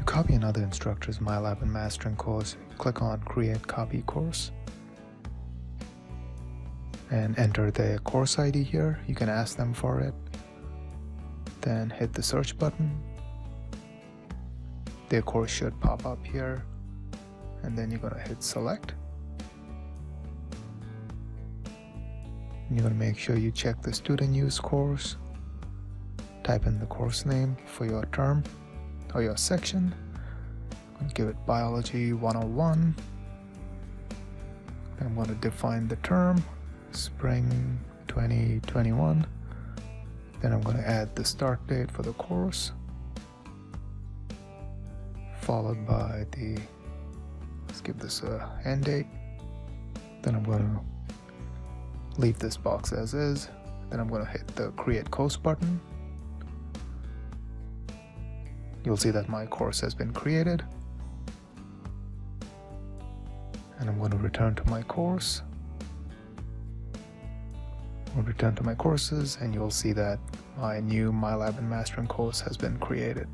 copy another instructor's MyLab and Mastering course, click on Create Copy Course and enter the course ID here. You can ask them for it. Then hit the search button. Their course should pop up here, and then you're gonna hit select. And you're gonna make sure you check the student use course. Type in the course name for your term or your section. Give it Biology 101. I'm going to define the term, Spring 2021. Then I'm going to add the start date for the course, followed by let's give this a end date. Then I'm going to leave this box as is. Then I'm going to hit the Create Course button. You'll see that my course has been created. And I'm going to return to my course. I'll return to my courses, and you'll see that my new MyLab and Mastering course has been created.